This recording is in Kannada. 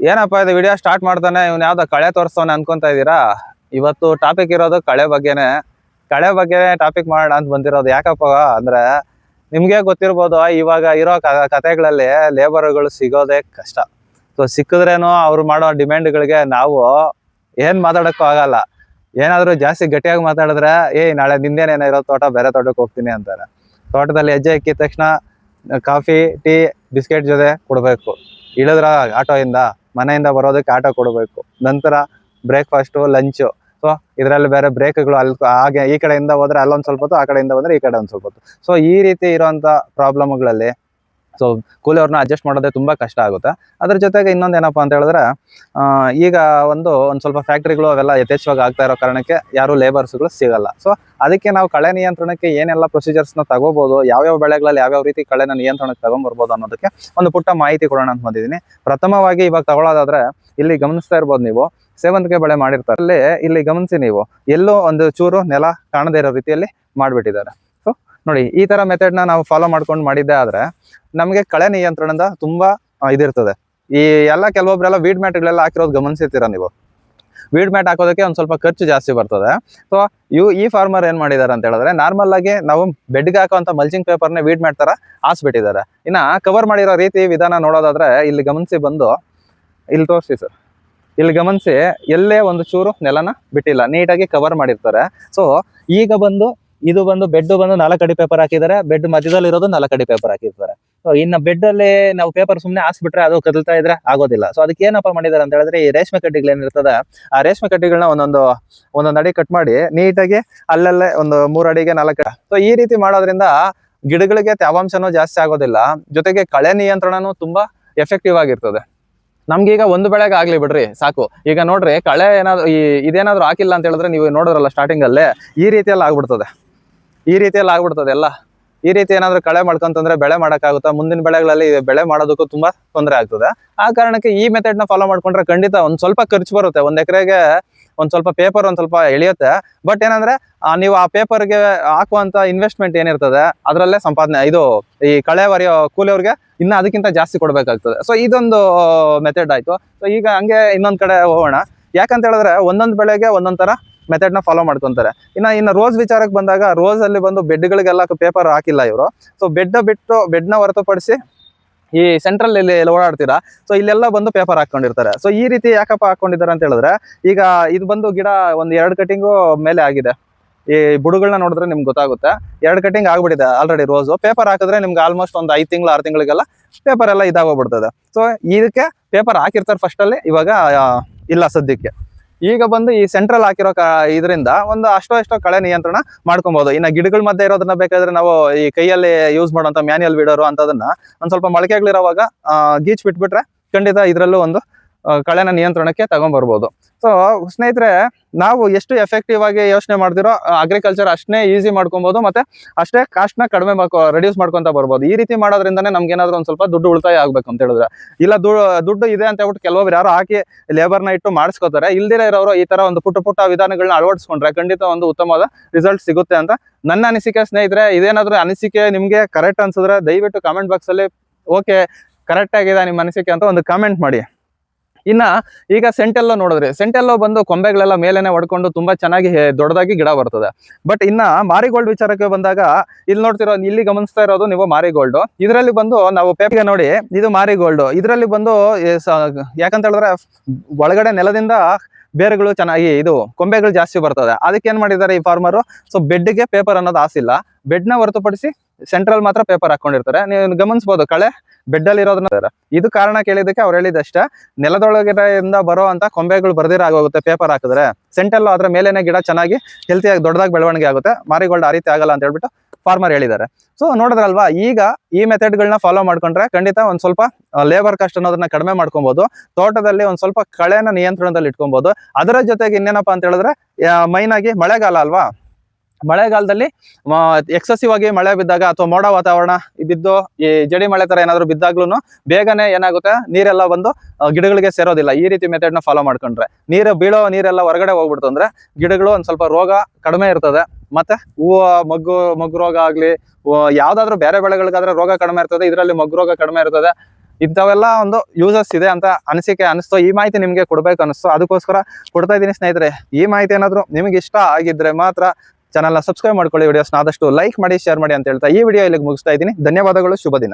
ಏನಪ್ಪಾ ಇದು ವಿಡಿಯೋ ಸ್ಟಾರ್ಟ್ ಮಾಡ್ತಾನೆ ಇವ್ನು ಯಾವ್ದೋ ಕಳೆ ತೋರಿಸ್ತಾನೆ ಅನ್ಕೊಂತ ಇದೀರಾ? ಇವತ್ತು ಟಾಪಿಕ್ ಇರೋದು ಕಳೆ ಬಗ್ಗೆನೆ. ಕಳೆ ಬಗ್ಗೆ ಟಾಪಿಕ್ ಮಾಡೋಣ ಅಂತ ಬಂದಿರೋದು. ಯಾಕಪ್ಪ ಅಂದ್ರೆ ನಿಮ್ಗೆ ಗೊತ್ತಿರ್ಬೋದು, ಇವಾಗ ಇರೋ ಕತೆಗಳಲ್ಲಿ ಲೇಬರ್ಗಳು ಸಿಗೋದೇ ಕಷ್ಟ. ಸೊ ಸಿಕ್ಕಿದ್ರೇನು ಅವ್ರು ಮಾಡೋ ಡಿಮ್ಯಾಂಡ್ಗಳಿಗೆ ನಾವು ಏನ್ ಮಾತಾಡಕ್ಕೂ ಆಗಲ್ಲ. ಏನಾದ್ರು ಜಾಸ್ತಿ ಗಟ್ಟಿಯಾಗಿ ಮಾತಾಡಿದ್ರೆ ನಾಳೆ ನಿಂದೇನೇನೋ ಇರೋ ತೋಟ, ಬೇರೆ ತೋಟಕ್ಕೆ ಹೋಗ್ತೀನಿ ಅಂತಾರೆ. ತೋಟದಲ್ಲಿ ಹೆಜ್ಜೆ ಇಕ್ಕಿದ ತಕ್ಷಣ ಕಾಫಿ, ಟೀ, ಬಿಸ್ಕೆಟ್ ಜೊತೆ ಕೊಡ್ಬೇಕು. ಇಳಿದ್ರ ಆಟೋಯಿಂದ ಮನೆಯಿಂದ ಬರೋದಕ್ಕೆ ಆಟೋ ಕೊಡಬೇಕು. ನಂತರ ಬ್ರೇಕ್ಫಾಸ್ಟು, ಲಂಚು. ಸೊ ಇದರಲ್ಲಿ ಬೇರೆ ಬ್ರೇಕ್ಗಳು ಅಲ್ಲಿ ಹಾಗೆ ಈ ಕಡೆಯಿಂದ ಹೋದ್ರೆ ಅಲ್ಲೊಂದು ಸ್ವಲ್ಪ ಹೊತ್ತು, ಆ ಕಡೆಯಿಂದ ಬಂದ್ರೆ ಈ ಕಡೆ ಒಂದು ಸ್ವಲ್ಪ ಹೊತ್ತು. ಸೊ ಈ ರೀತಿ ಇರುವಂತ ಪ್ರಾಬ್ಲಮ್ಗಳಲ್ಲಿ ಸೊ ಕೂಲಿಯವ್ರನ್ನ ಅಡ್ಜಸ್ಟ್ ಮಾಡೋದೇ ತುಂಬಾ ಕಷ್ಟ ಆಗುತ್ತೆ. ಅದ್ರ ಜೊತೆಗೆ ಇನ್ನೊಂದು ಏನಪ್ಪಾ ಅಂತ ಹೇಳಿದ್ರೆ, ಈಗ ಒಂದು ಸ್ವಲ್ಪ ಫ್ಯಾಕ್ಟ್ರಿಗಳು ಅವೆಲ್ಲ ಯಥೇಚ್ಛವಾಗಿ ಆಗ್ತಾ ಇರೋ ಕಾರಣಕ್ಕೆ ಯಾರು ಲೇಬರ್ಸ್ಗಳು ಸಿಗಲ್ಲ. ಸೊ ಅದಕ್ಕೆ ನಾವು ಕಳೆ ನಿಯಂತ್ರಣಕ್ಕೆ ಏನೆಲ್ಲ ಪ್ರೊಸೀಜರ್ಸ್ನ ತಗೋಬಹುದು, ಯಾವ್ಯಾವ ಬೆಳೆಗಳಲ್ಲಿ ಯಾವ್ಯಾವ ರೀತಿ ಕಳೆನ ನಿಯಂತ್ರಣಕ್ಕೆ ತಗೊಂಡ್ಬರ್ಬೋದು ಅನ್ನೋದಕ್ಕೆ ಒಂದು ಪುಟ್ಟ ಮಾಹಿತಿ ಕೊಡೋಣ ಅಂತ ಬಂದಿದ್ದೀನಿ. ಪ್ರಥಮವಾಗಿ ಇವಾಗ ತಗೊಳ್ಳೋದಾದ್ರೆ ಇಲ್ಲಿ ಗಮನಿಸ್ತಾ ಇರ್ಬೋದು ನೀವು, ಸೇವಂತಿಗೆ ಬೆಳೆ ಮಾಡಿರ್ತಾರೆ. ಇಲ್ಲಿ ಗಮನಿಸಿ ನೀವು, ಎಲ್ಲೋ ಒಂದು ಚೂರು ನೆಲ ಕಾಣದೇ ಇರೋ ರೀತಿಯಲ್ಲಿ ಮಾಡ್ಬಿಟ್ಟಿದ್ದಾರೆ. ಸೊ ನೋಡಿ, ಈ ತರ ಮೆಥಡ್ ನಾವು ಫಾಲೋ ಮಾಡ್ಕೊಂಡು ಮಾಡಿದ್ದೆ ಆದ್ರೆ ನಮಗೆ ಕಳೆ ನಿಯಂತ್ರಣದ ತುಂಬಾ ಇದಿರ್ತದೆ. ಈ ಎಲ್ಲ ಕೆಲವೊಬ್ರೆಲ್ಲ ವೀಡ್ ಮ್ಯಾಟ್ಗಳೆಲ್ಲ ಹಾಕಿರೋದು ಗಮನಿಸಿರ್ತೀರ ನೀವು. ವೀಡ್ ಮ್ಯಾಟ್ ಹಾಕೋದಕ್ಕೆ ಒಂದ್ ಸ್ವಲ್ಪ ಖರ್ಚು ಜಾಸ್ತಿ ಬರ್ತದೆ. ಸೊ ಈ ಫಾರ್ಮರ್ ಏನ್ ಮಾಡಿದಾರೆ ಅಂತ ಹೇಳಿದ್ರೆ, ನಾರ್ಮಲ್ ಆಗಿ ನಾವು ಬೆಡ್ಗೆ ಹಾಕುವಂತ ಮಲ್ಚಿಂಗ್ ಪೇಪರ್ನ ವೀಡ್ ಮ್ಯಾಟ್ ತರ ಹಾಸ್ಬಿಟ್ಟಿದ್ದಾರೆ. ಇನ್ನ ಕವರ್ ಮಾಡಿರೋ ರೀತಿ ವಿಧಾನ ನೋಡೋದಾದ್ರೆ ಇಲ್ಲಿ ಗಮನಿಸಿ ಬಂದು, ಇಲ್ಲಿ ತೋರಿಸಿ ಸರ್, ಇಲ್ಲಿ ಗಮನಿಸಿ ಎಲ್ಲೇ ಒಂದು ಚೂರು ನೆಲನ ಬಿಟ್ಟಿಲ್ಲ, ನೀಟಾಗಿ ಕವರ್ ಮಾಡಿರ್ತಾರೆ. ಸೊ ಈಗ ಇದು ಬೆಡ್ 4 ಅಡಿ ಪೇಪರ್ ಹಾಕಿದ್ದಾರೆ. ಬೆಡ್ ಮಧ್ಯದಲ್ಲಿ ಇರೋದು 4 ಅಡಿ ಪೇಪರ್ ಹಾಕಿರ್ತಾರೆ. ಸೊ ಇನ್ನು ಬೆಡ್ ಅಲ್ಲಿ ನಾವು ಪೇಪರ್ ಸುಮ್ಮನೆ ಹಾಸ್ಬಿಟ್ರೆ ಅದು ಕದಲ್ತಾ ಇದ್ರೆ ಆಗೋದಿಲ್ಲ. ಸೊ ಅದಕ್ಕೆ ಏನಪ್ಪ ಮಾಡಿದ್ದಾರೆ ಅಂತ ಹೇಳಿದ್ರೆ, ಈ ರೇಷ್ಮೆ ಕಡ್ಡಿಗಳು ಏನಿರ್ತದೆ, ಆ ರೇಷ್ಮೆ ಕಡ್ಡಿಗಳನ್ನ ಒಂದೊಂದು ಅಡಿ ಕಟ್ ಮಾಡಿ ನೀಟಾಗಿ ಅಲ್ಲಲ್ಲೇ ಒಂದು 3 ಅಡಿಗೆ 4 ಅಡಿ. ಸೊ ಈ ರೀತಿ ಮಾಡೋದ್ರಿಂದ ಗಿಡಗಳಿಗೆ ತೇವಾಂಶನೂ ಜಾಸ್ತಿ ಆಗೋದಿಲ್ಲ, ಜೊತೆಗೆ ಕಳೆ ನಿಯಂತ್ರಣನೂ ತುಂಬಾ ಎಫೆಕ್ಟಿವ್ ಆಗಿರ್ತದೆ. ನಮ್ಗೀಗ ಒಂದು ಬೆಳೆಗೆ ಆಗ್ಲಿ ಬಿಡ್ರಿ ಸಾಕು. ಈಗ ನೋಡ್ರಿ, ಕಳೆ ಏನಾದ್ರು ಇದೇನಾದ್ರು ಹಾಕಿಲ್ಲ ಅಂತ ಹೇಳಿದ್ರೆ, ನೀವು ನೋಡಿದ್ರಲ್ಲ ಸ್ಟಾರ್ಟಿಂಗ್ ಅಲ್ಲೇ ಈ ರೀತಿಯಲ್ಲಿ ಆಗ್ಬಿಡ್ತದೆ ಎಲ್ಲ. ಈ ರೀತಿ ಏನಾದ್ರು ಕಳೆ ಮಾಡ್ಕೊಂತಂದ್ರೆ ಬೆಳೆ ಮಾಡಕ್ಕಾಗುತ್ತಾ? ಮುಂದಿನ ಬೆಳೆಗಳಲ್ಲಿ ಬೆಳೆ ಮಾಡೋದಕ್ಕೂ ತುಂಬಾ ತೊಂದರೆ ಆಗ್ತದೆ. ಆ ಕಾರಣಕ್ಕೆ ಈ ಮೆಥಡ್ ನ ಫಾಲೋ ಮಾಡ್ಕೊಂಡ್ರೆ ಖಂಡಿತ ಒಂದ್ ಸ್ವಲ್ಪ ಖರ್ಚು ಬರುತ್ತೆ. 1 ಎಕರೆಗೆ ಒಂದ್ ಸ್ವಲ್ಪ ಪೇಪರ್ ಒಂದ್ ಸ್ವಲ್ಪ ಎಳಿಯುತ್ತೆ. ಬಟ್ ಏನಂದ್ರೆ ನೀವು ಆ ಪೇಪರ್ಗೆ ಹಾಕುವಂತ ಇನ್ವೆಸ್ಟ್ಮೆಂಟ್ ಏನಿರ್ತದೆ ಅದರಲ್ಲೇ ಸಂಪಾದನೆ, ಈ ಕಳೆ ಹೊರೆಯೋ ಕೂಲಿಯವ್ರಿಗೆ ಇನ್ನ ಅದಕ್ಕಿಂತ ಜಾಸ್ತಿ ಕೊಡ್ಬೇಕಾಗ್ತದೆ. ಸೊ ಇದೊಂದು ಮೆಥಡ್ ಆಯ್ತು. ಸೊ ಈಗ ಹಂಗೆ ಇನ್ನೊಂದ್ ಕಡೆ ಹೋಗೋಣ. ಯಾಕಂತ ಹೇಳಿದ್ರೆ ಒಂದೊಂದ್ ಬೆಳೆಗೆ ಒಂದೊಂದ್ ತರ ಮೆಥಡ್ ನ ಫಾಲೋ ಮಾಡ್ಕೊಂತಾರೆ. ಇನ್ನು ರೋಸ್ ವಿಚಾರಕ್ಕೆ ಬಂದಾಗ, ರೋಸ್ ಅಲ್ಲಿ ಬೆಡ್ಗಳಿಗೆಲ್ಲ ಪೇಪರ್ ಹಾಕಿಲ್ಲ ಇವರು. ಸೊ ಬೆಡ್ನ ಹೊರತುಪಡಿಸಿ ಈ ಸೆಂಟ್ರಲ್ ಇಲ್ಲಿ ಓಡಾಡ್ತೀರಾ, ಸೊ ಇಲ್ಲೆಲ್ಲ ಪೇಪರ್ ಹಾಕೊಂಡಿರ್ತಾರೆ. ಸೊ ಈ ರೀತಿ ಯಾಕಪ್ಪ ಹಾಕೊಂಡಿದ್ದಾರೆ ಅಂತ ಹೇಳಿದ್ರೆ, ಈಗ ಇದು ಗಿಡ ಒಂದ್ 2 ಕಟಿಂಗು ಮೇಲೆ ಆಗಿದೆ. ಈ ಬುಡಗಳನ್ನ ನೋಡಿದ್ರೆ ನಿಮ್ಗೆ ಗೊತ್ತಾಗುತ್ತೆ, 2 ಕಟಿಂಗ್ ಆಗ್ಬಿಟ್ಟಿದೆ ಆಲ್ರೆಡಿ. ರೋಸ್ ಪೇಪರ್ ಹಾಕಿದ್ರೆ ನಿಮ್ಗೆ ಆಲ್ಮೋಸ್ಟ್ ಒಂದು 5 ತಿಂಗಳು 6 ತಿಂಗಳಿಗೆಲ್ಲ ಪೇಪರ್ ಎಲ್ಲ ಇದಾಗೋಗ್ಬಿಡ್ತದೆ. ಸೊ ಇದಕ್ಕೆ ಪೇಪರ್ ಹಾಕಿರ್ತಾರೆ ಫಸ್ಟ್ ಅಲ್ಲಿ, ಇವಾಗ ಇಲ್ಲ ಸದ್ಯಕ್ಕೆ. ಈಗ ಈ ಸೆಂಟ್ರಲ್ ಹಾಕಿರೋ ಇದರಿಂದ ಒಂದು ಅಷ್ಟೋ ಕಳೆ ನಿಯಂತ್ರಣ ಮಾಡ್ಕೊಬಹುದು. ಇನ್ನು ಗಿಡಗಳ ಮಧ್ಯೆ ಇರೋದನ್ನ ಬೇಕಾದ್ರೆ ನಾವು ಈ ಕೈಯಲ್ಲಿ ಯೂಸ್ ಮಾಡುವಂತ ಮ್ಯಾನ್ಯಲ್ ವೀಡರು ಅಂತದನ್ನ ಒಂದ್ ಸ್ವಲ್ಪ ಮೊಳಕೆಗಳಿರೋವಾಗ ಗೀಚ್ ಬಿಟ್ಬಿಟ್ರೆ ಖಂಡಿತ ಇದ್ರಲ್ಲೂ ಒಂದು ಕಳೆನ ನಿಯಂತ್ರಣಕ್ಕೆ ತಗೊಂಡ್ಬರ್ಬೋದು. ಸೊ ಸ್ನೇಹಿತರೆ, ನಾವು ಎಷ್ಟು ಎಫೆಕ್ಟಿವ್ ಆಗಿ ಯೋಚನೆ ಮಾಡ್ತಿರೋ ಅಗ್ರಿಕಲ್ಚರ್ ಅಷ್ಟೇ ಈಸಿ ಮಾಡ್ಕೊಬಹುದು, ಮತ್ತೆ ಅಷ್ಟೇ ಕಾಸ್ಟ್ ನ ಕಡಿಮೆ ರೆಡ್ಯೂಸ್ ಮಾಡ್ಕೊಂತ ಬರ್ಬೋದು. ಈ ರೀತಿ ಮಾಡೋದ್ರಿಂದಾನೇ ನಮ್ಗೆ ಏನಾದ್ರು ಒಂದ್ ಸ್ವಲ್ಪ ದುಡ್ಡು ಉಳಿತಾಯ ಆಗ್ಬೇಕು ಅಂತ ಹೇಳಿದ್ರೆ. ಇಲ್ಲ ದುಡ್ಡು ಇದೆ ಅಂತ ಹೇಳ್ಬಿಟ್ಟು ಕೆಲವೊಬ್ರು ಯಾರು ಹಾಕಿ ಲೇಬರ್ನ ಇಟ್ಟು ಮಾಡಿಸ್ಕೋತಾರೆ. ಇಲ್ದಿರ ಇರೋರು ಈ ತರ ಒಂದು ಪುಟ್ಟ ವಿಧಾನಗಳನ್ನ ಅಳವಡಿಸ್ಕೊಂಡ್ರೆ ಖಂಡಿತ ಒಂದು ಉತ್ತಮವಾದ ರಿಸಲ್ಟ್ ಸಿಗುತ್ತೆ ಅಂತ ನನ್ನ ಅನಿಸಿಕೆ. ಸ್ನೇಹಿತರೆ, ಇದೇನಾದ್ರೂ ಅನಿಸಿಕೆ ನಿಮ್ಗೆ ಕರೆಕ್ಟ್ ಅನ್ಸಿದ್ರೆ ದಯವಿಟ್ಟು ಕಾಮೆಂಟ್ ಬಾಕ್ಸ್ ಅಲ್ಲಿ ಓಕೆ ಕರೆಕ್ಟ್ ಆಗಿದೆ ನಿಮ್ಮ ಅನಿಸಿಕೆ ಅಂತ ಒಂದು ಕಾಮೆಂಟ್ ಮಾಡಿ. ಇನ್ನ ಈಗ ಸೆಂಟೆಲ್ಲೋ ನೋಡಿದ್ರಿ, ಸೆಂಟೆಲ್ಲೋ ಕೊಂಬೆಗಳೆಲ್ಲ ಮೇಲೆನೆ ಹೊಡ್ಕೊಂಡು ತುಂಬಾ ಚೆನ್ನಾಗಿ ದೊಡ್ಡದಾಗಿ ಗಿಡ ಬರ್ತದೆ. ಬಟ್ ಇನ್ನ ಮಾರಿಗೋಲ್ಡ್ ವಿಚಾರಕ್ಕೆ ಬಂದಾಗ, ಇಲ್ಲಿ ನೋಡ್ತಿರೋ, ಇಲ್ಲಿ ಗಮನಿಸ್ತಾ ಇರೋದು ನೀವು ಮಾರಿಗೋಲ್ಡ್. ಇದರಲ್ಲಿ ನಾವು ಪೇಪಿಗೆ ನೋಡಿ, ಇದು ಮಾರಿಗೋಲ್ಡ್. ಇದರಲ್ಲಿ ಯಾಕಂತ ಹೇಳಿದ್ರೆ ಒಳಗಡೆ ನೆಲದಿಂದ ಬೇರುಗಳು ಚೆನ್ನಾಗಿ ಕೊಂಬೆಗಳು ಜಾಸ್ತಿ ಬರ್ತದೆ. ಅದಕ್ಕೆ ಏನ್ ಮಾಡಿದ್ದಾರೆ ಈ ಫಾರ್ಮರು, ಸೊ ಬೆಡ್ಗೆ ಪೇಪರ್ ಅನ್ನೋದು ಹಾಸಿಲ್ಲ, ಬೆಡ್ನ ಹೊರತುಪಡಿಸಿ ಸೆಂಟ್ರಲ್ ಮಾತ್ರ ಪೇಪರ್ ಹಾಕೊಂಡಿರ್ತಾರೆ. ನೀವು ಗಮನಿಸಬಹುದು, ಕಳೆ ಬೆಡ್ ಅಲ್ಲಿ ಇರೋದನ್ನ. ಇದು ಕಾರಣ ಕೇಳಿದಕ್ಕೆ ಅವ್ರು ಹೇಳಿದಷ್ಟೇ, ನೆಲದೊಳಗಡೆಯಿಂದ ಬರೋ ಅಂತ ಕೊಂಬೆಗಳು ಬರ್ದಿರ ಆಗೋಗುತ್ತೆ ಪೇಪರ್ ಹಾಕಿದ್ರೆ. ಸೆಂಟೆಲ್ಲೋ ಅದ್ರ ಮೇಲೇನೆ ಗಿಡ ಚೆನ್ನಾಗಿ ಹೆಲ್ತಿಯಾಗಿ ದೊಡ್ಡದಾಗಿ ಬೆಳವಣಿಗೆ ಆಗುತ್ತೆ. ಮಾರಿಗೋಲ್ಡ್ ಆ ರೀತಿ ಆಗಲ್ಲ ಅಂತ ಹೇಳ್ಬಿಟ್ಟು ಫಾರ್ಮರ್ ಹೇಳಿದ್ದಾರೆ. ಸೊ ನೋಡಿದ್ರಲ್ವಾ, ಈಗ ಈ ಮೆಥಡ್ಗಳನ್ನ ಫಾಲೋ ಮಾಡ್ಕೊಂಡ್ರೆ ಖಂಡಿತ ಒಂದ್ ಸ್ವಲ್ಪ ಲೇಬರ್ ಕಾಸ್ಟ್ ಅನ್ನೋದನ್ನ ಕಡಿಮೆ ಮಾಡ್ಕೊಬಹುದು. ತೋಟದಲ್ಲಿ ಒಂದ್ ಸ್ವಲ್ಪ ಕಳೆನ ನಿಯಂತ್ರಣದಲ್ಲಿ ಇಟ್ಕೊಬಹುದು. ಅದರ ಜೊತೆಗೆ ಇನ್ನೇನಪ್ಪಾ ಅಂತ ಹೇಳಿದ್ರೆ, ಮೈನ್ ಆಗಿ ಮಳೆಗಾಲ ಅಲ್ವಾ, ಮಳೆಗಾಲದಲ್ಲಿ ಎಕ್ಸೆಸಿವ್ ಆಗಿ ಮಳೆ ಬಿದ್ದಾಗ ಅಥವಾ ಮೋಡ ವಾತಾವರಣ ಬಿದ್ದು ಈ ಜಡಿ ಮಳೆ ತರ ಏನಾದ್ರು ಬಿದ್ದಾಗ್ಲೂ ಬೇಗನೆ ಏನಾಗುತ್ತೆ, ನೀರೆಲ್ಲ ಗಿಡಗಳಿಗೆ ಸೇರೋದಿಲ್ಲ. ಈ ರೀತಿ ಮೆಥಡ್ ನ ಫಾಲೋ ಮಾಡ್ಕೊಂಡ್ರೆ ಬೀಳೋ ನೀರೆಲ್ಲ ಹೊರಗಡೆ ಹೋಗ್ಬಿಡ್ತು ಅಂದ್ರೆ ಗಿಡಗಳು ಒಂದ್ ಸ್ವಲ್ಪ ರೋಗ ಕಡಿಮೆ ಇರ್ತದೆ. ಮತ್ತೆ ಹೂವು ಮೊಗ್ಗು ರೋಗ ಆಗ್ಲಿ, ಯಾವ್ದಾದ್ರು ಬೇರೆ ಬೆಳೆಗಳಿಗಾದ್ರೆ ರೋಗ ಕಡಿಮೆ ಇರ್ತದೆ, ಇದರಲ್ಲಿ ಮೊಗ್ಗು ರೋಗ ಕಡಿಮೆ ಇರ್ತದೆ. ಇಂಥವೆಲ್ಲ ಒಂದು ಯೂಸಸ್ ಇದೆ ಅಂತ ಅನಿಸ್ತು. ಈ ಮಾಹಿತಿ ನಿಮ್ಗೆ ಕೊಡ್ಬೇಕು ಅನಿಸ್ತು, ಅದಕ್ಕೋಸ್ಕರ ಕೊಡ್ತಾ ಇದ್ದೀನಿ ಸ್ನೇಹಿತರೆ. ಈ ಮಾಹಿತಿ ಏನಾದ್ರು ನಿಮ್ಗೆ ಇಷ್ಟ ಆಗಿದ್ರೆ ಮಾತ್ರ ಚಾನಲ್ನ ಸಬ್ಸ್ಕ್ರೈಬ್ ಮಾಡ್ಕೊಳ್ಳಿ, ವಿಡಿಯೋಸ್ನ ಆದಷ್ಟು ಲೈಕ್ ಮಾಡಿ, ಶೇರ್ ಮಾಡಿ ಅಂತ ಹೇಳ್ತಾ ಈ ವಿಡಿಯೋ ಇಲ್ಲಿಗೆ ಮುಗಿಸ್ತಾ ಇದ್ದೀನಿ. ಧನ್ಯವಾದಗಳು, ಶುಭ ದಿನ.